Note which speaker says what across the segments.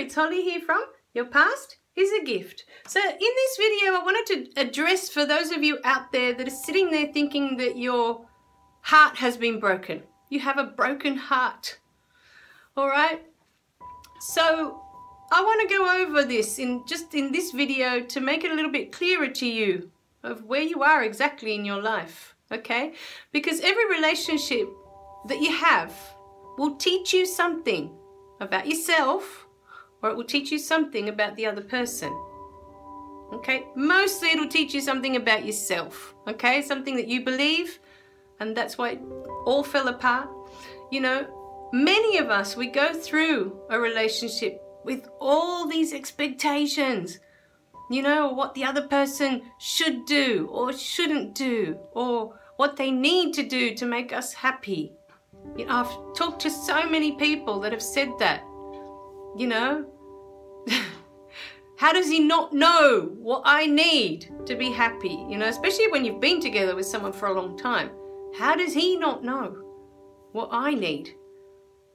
Speaker 1: it's Holly here from Your Past is a Gift. So in this video, I wanted to address for those of you out there that are sitting there thinking that your heart has been broken. You have a broken heart. All right? So I want to go over this in this video to make it a little bit clearer to you of where you are exactly in your life, okay? Because every relationship that you have will teach you something about yourself, or it will teach you something about the other person, okay? Mostly it'll teach you something about yourself, okay? Something that you believe, and that's why it all fell apart. You know, many of us, we go through a relationship with all these expectations, you know, what the other person should do or shouldn't do, or what they need to do to make us happy. You know, I've talked to so many people that have said that, you know. How does he not know what I need to be happy? You know, especially when you've been together with someone for a long time. How does he not know what I need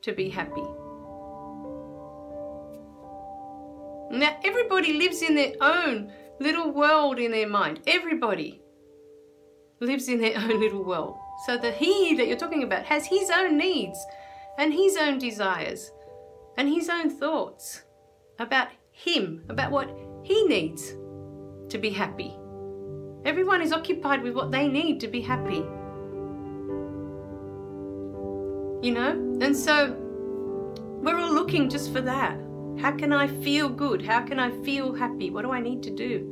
Speaker 1: to be happy? Now, everybody lives in their own little world in their mind. Everybody lives in their own little world. So the he that you're talking about has his own needs and his own desires and his own thoughts about him, about what he needs to be happy. Everyone is occupied with what they need to be happy. You know? And so we're all looking just for that. How can I feel good? How can I feel happy? What do I need to do?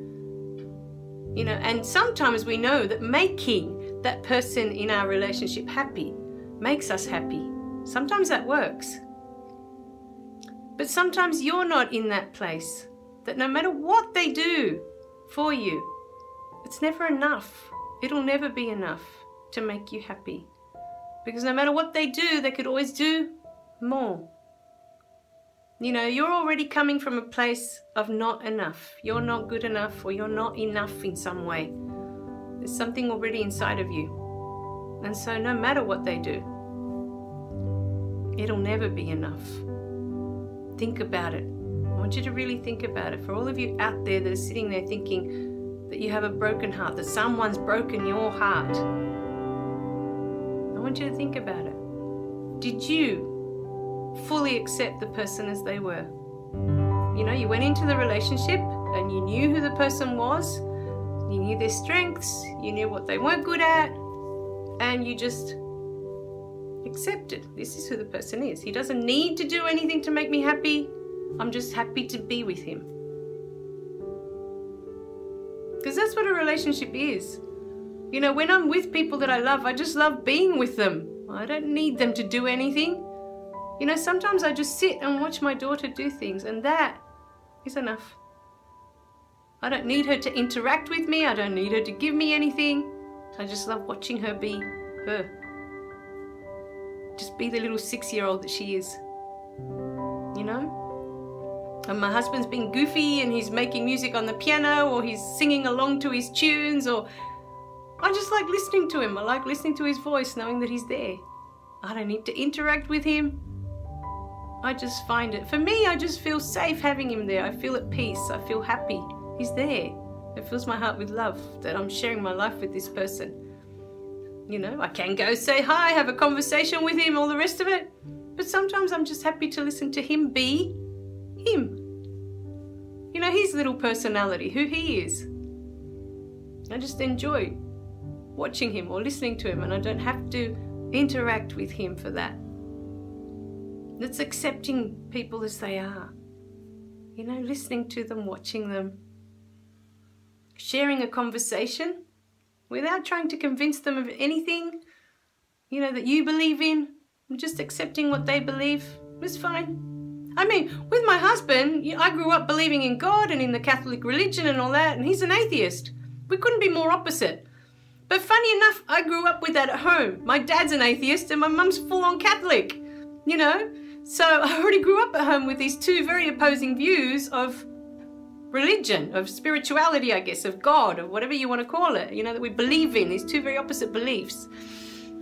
Speaker 1: You know, and sometimes we know that making that person in our relationship happy makes us happy. Sometimes that works. But sometimes you're not in that place, that no matter what they do for you, it's never enough. It'll never be enough to make you happy. Because no matter what they do, they could always do more. You know, you're already coming from a place of not enough. You're not good enough, or you're not enough in some way. There's something already inside of you. And so no matter what they do, it'll never be enough. Think about it. I want you to really think about it. For all of you out there that are sitting there thinking that you have a broken heart, that someone's broken your heart, I want you to think about it. Did you fully accept the person as they were? You know, you went into the relationship and you knew who the person was, you knew their strengths, you knew what they weren't good at, and you just accepted. This is who the person is. He doesn't need to do anything to make me happy. I'm just happy to be with him. Because that's what a relationship is. You know, when I'm with people that I love, I just love being with them. I don't need them to do anything. You know, sometimes I just sit and watch my daughter do things, and that is enough. I don't need her to interact with me. I don't need her to give me anything. I just love watching her be her. Just be the little 6-year-old that she is. You know? And my husband's being goofy and he's making music on the piano, or he's singing along to his tunes, or I just like listening to him. I like listening to his voice, knowing that he's there. I don't need to interact with him. I just find it, for me, I just feel safe having him there. I feel at peace. I feel happy. He's there. It fills my heart with love that I'm sharing my life with this person. You know, I can go say hi, have a conversation with him, all the rest of it. But sometimes I'm just happy to listen to him be him. You know, his little personality, who he is. I just enjoy watching him or listening to him, and I don't have to interact with him for that. It's accepting people as they are. You know, listening to them, watching them. Sharing a conversation without trying to convince them of anything, you know, that you believe in. Just accepting what they believe is fine. I mean, with my husband, I grew up believing in God and in the Catholic religion and all that, and he's an atheist. We couldn't be more opposite. But funny enough, I grew up with that at home. My dad's an atheist and my mum's full-on Catholic, you know. So I already grew up at home with these two very opposing views of religion, of spirituality, I guess, of God, or whatever you want to call it, you know, that we believe in, these two very opposite beliefs.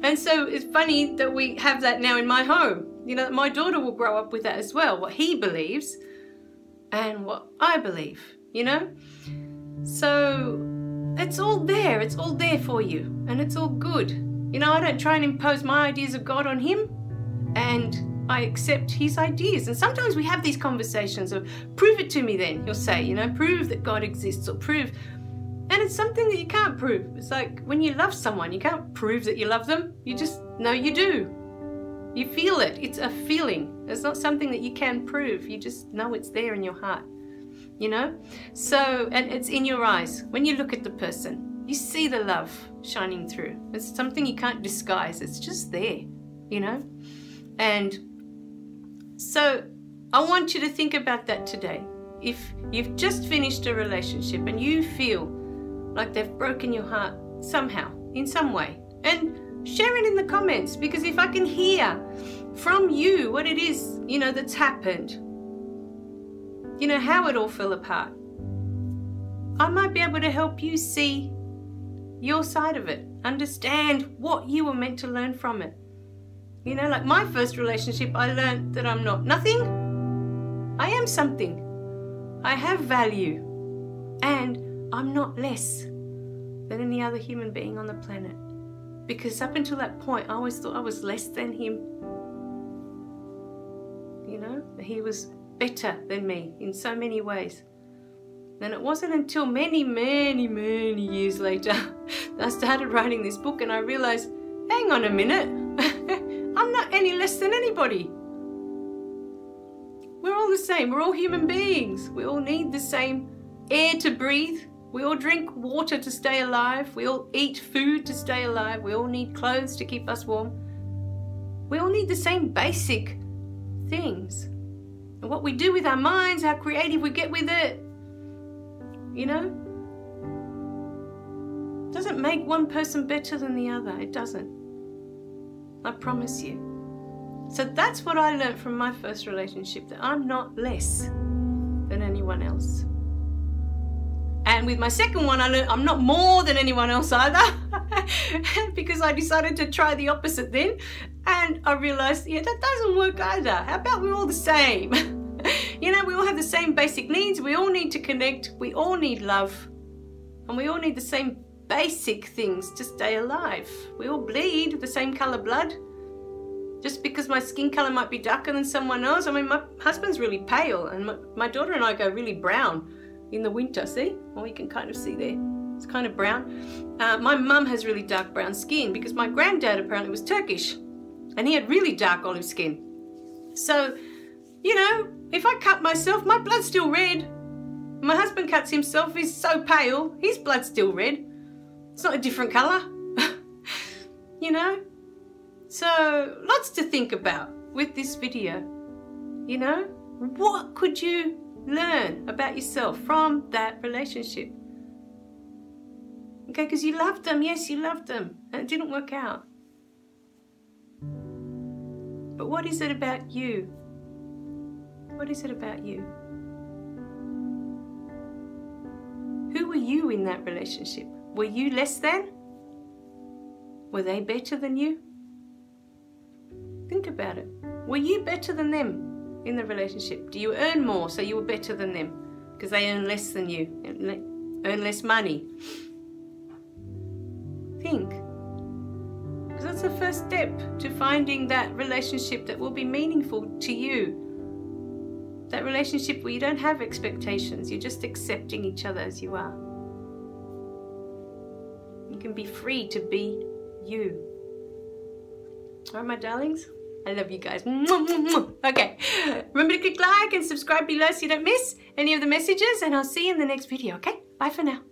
Speaker 1: And so it's funny that we have that now in my home. You know, my daughter will grow up with that as well, what he believes. and what I believe, you know? So it's all there for you, and it's all good. You know, I don't try and impose my ideas of God on him, and I accept his ideas. And sometimes we have these conversations of, prove it to me then, he'll say, you know, prove that God exists, or prove. And it's something that you can't prove. It's like when you love someone, you can't prove that you love them. You just know you do. You feel it. It's a feeling. It's not something that you can prove. You just know it's there in your heart, you know? So, and it's in your eyes. When you look at the person, you see the love shining through. It's something you can't disguise. It's just there, you know? And so I want you to think about that today. If you've just finished a relationship and you feel like they've broken your heart somehow, in some way, and share it in the comments, because if I can hear from you what it is, you know, that's happened, you know, how it all fell apart, I might be able to help you see your side of it, understand what you were meant to learn from it. You know, like my first relationship, I learned that I'm not nothing. I am something. I have value, and I'm not less than any other human being on the planet. Because up until that point, I always thought I was less than him. You know, he was better than me in so many ways. And it wasn't until many, many, many years later that I started writing this book, and I realized, hang on a minute, I'm not any less than anybody. We're all the same. We're all human beings. We all need the same air to breathe. We all drink water to stay alive. We all eat food to stay alive. We all need clothes to keep us warm. We all need the same basic things. And what we do with our minds, how creative we get with it, you know, doesn't make one person better than the other. It doesn't. I promise you. So that's what I learned from my first relationship, that I'm not less than anyone else. And with my second one, I learned I'm not more than anyone else either, because I decided to try the opposite then. And I realized, yeah, that doesn't work either. How about we're all the same? You know, we all have the same basic needs. We all need to connect. We all need love. And we all need the same basic things to stay alive. We all bleed the same color blood. Just because my skin color might be darker than someone else. I mean, my husband's really pale, and my daughter and I go really brown in the winter, see? Well, you can kind of see there. It's kind of brown. My mum has really dark brown skin because my granddad apparently was Turkish, and he had really dark olive skin. So, you know, if I cut myself, my blood's still red. My husband cuts himself, he's so pale, his blood's still red. It's not a different color, you know? So, lots to think about with this video, you know? What could you learn about yourself from that relationship? Okay, because you loved them, yes, you loved them, and it didn't work out. But what is it about you? What is it about you? Who were you in that relationship? Were you less than? Were they better than you? Think about it. Were you better than them in the relationship? Do you earn more so you were better than them because they earn less than you, earn less money? Think. Because that's the first step to finding that relationship that will be meaningful to you. That relationship where you don't have expectations, you're just accepting each other as you are. You can be free to be you. All right, my darlings? I love you guys. Okay, remember to click like and subscribe below so you don't miss any of the messages, and I'll see you in the next video, okay? Bye for now.